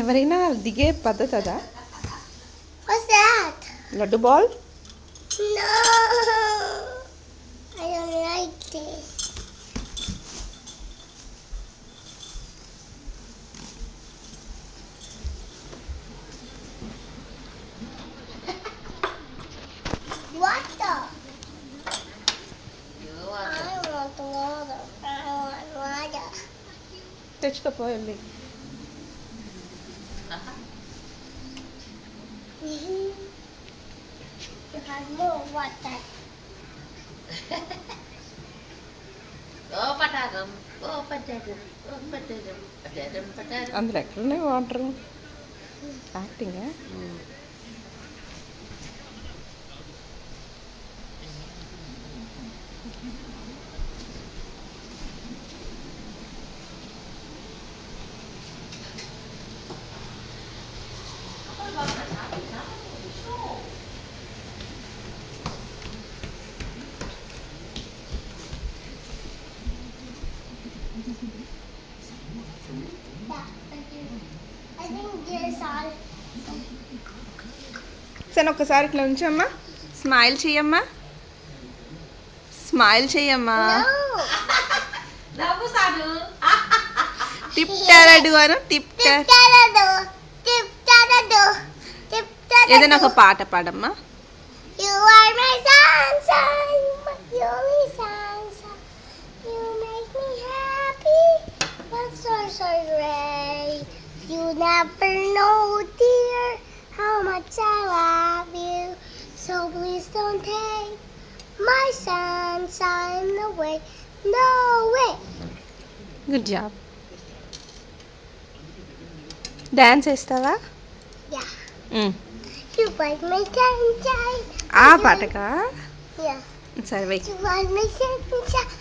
ఎవరైనా దిగే పద్ధతి అదా? What's that? Laddu ball. No, I don't like this. Water. I want water. I want water. తెచ్చుకోపోయింది. You have more water. అందులో ఎక్కడున్నాయి water? Acting. I think there's all. సరే ఒక్కసారి ఇట్లా ఉంచమ్మా. స్మైల్ చెయ్యమ్మా. స్మైల్ చెయ్యమ్మా. టిప్ టారడు అను. ఏదైనా ఒక పాట పాడమ్మా. You are my sunshine, my only sunshine. You make me happy, but so great. You never know, dear, how much I love you. So please don't take my sunshine away. No way. Good job. Dance వేస్తావా? Yeah. You like my sunshine. ఆ పాటకా? Yeah. సరే వెయ్. You are my sunshine,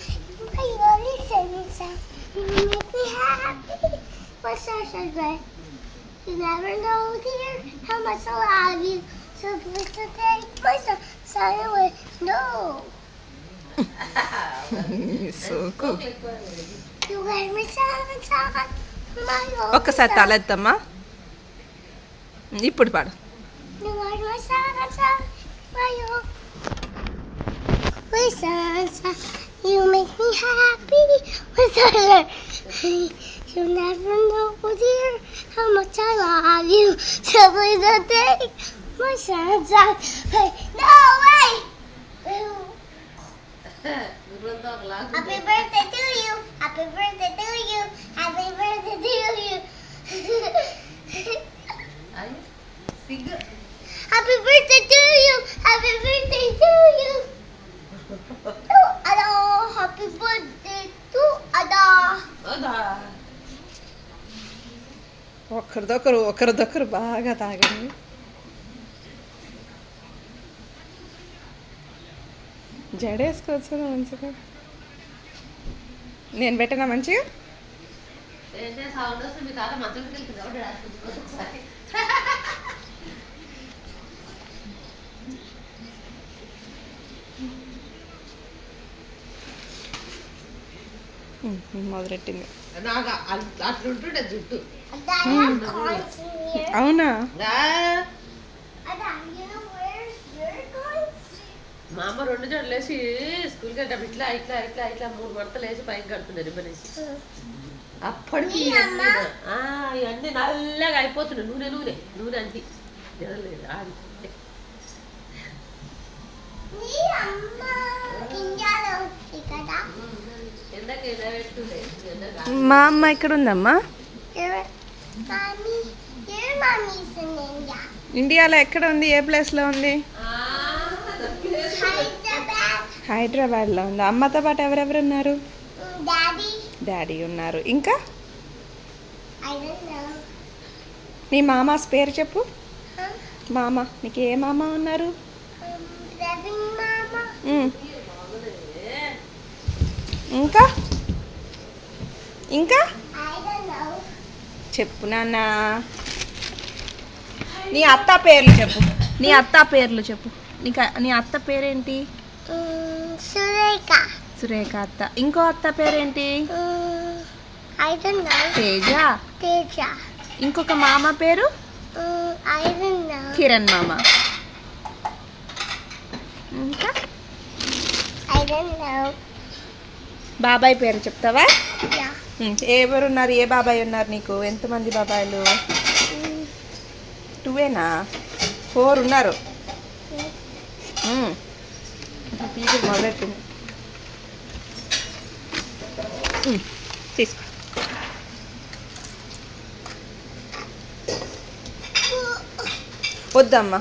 my only sunshine. You make me happy, but so great. You never know, dear, how much I love you. So please don't take my sunshine away. No. So cool. You are my sunshine, my only ఒక్కసారి sunshine. తలెత్తమ్మా. ఇప్పుడు పాడు. You are my sunshine, my only sunshine. You make me happy, but so great. You never know, dear, how much I love you. So please don't take my sunshine away. No way. Happy birthday to you. Happy birthday to you. Happy birthday to you. Happy birthday to you. Happy birthday to you. To Ada. Happy birthday to Ada. ఒకరిదొకరు బాగా తాగండి. జడేసుకోవచ్చు కదా మంచిగా. నేను పెట్టనా మంచిగా? మొదలెట్టింది. అట్లుంటుండే జుట్టు. Ada, I have coins in here. అవునా? Ada, you know where's your coins? మా అమ్మ 2 జడలు వేసి స్కూల్కి వెళ్ళేటప్పుడు ఇట్లా ఇట్లా ఇట్లా ఇట్లా 3 మడతలు వేసి పైకి కడుతుండే రిబ్బనేసి. అప్పటికి ఇవన్నీ నల్లగా అయిపోతున్నాయి. నూనె నూనె నూనె అంటి జడలేదు ఆడి. మీ అమ్మ ఇండియాలో ఉంది కదా. ఎండకి ఎలా పెట్టుండే మా అమ్మ ఎక్కడ ఉందమ్మా? Mommy, your mommy is in India. ఇండియాలో ఎక్కడ ఉంది? ఏ ప్లేస్లో ఉంది? Hyderabad. హైదరాబాద్లో ఉంది. అమ్మతో పాటు ఎవరెవరు ఉన్నారు? Daddy, డాడీ ఉన్నారు. ఇంకా I don't know. నీ మామాస్ పేరు చెప్పు. Huh? మామ, నీకు ఏ మామ ఉన్నారు? Devin mama. ఇంకా ఇంకా I don't know. చెప్పు నాన్న. నీ అత్త పేర్లు చెప్పు. నీ అత్త పేరేంటి? Sureka. సురేఖ అత్త. ఇంకో అత్త పేరేంటి? I don't know. Teja. Teja. ఇంకొక మామ పేరు I don't know. కిరణ్ మామ. ఇంకా I don't know. బాబాయ్ పేరు చెప్తావా? Yeah. ఎవరున్నారు? ఏ బాబాయ్ ఉన్నారు నీకు? ఎంతమంది బాబాయ్లు? 2ఏనా? 4 ఉన్నారు. తీసి మొదలెట్టింది. తీసుకో. వద్దమ్మా.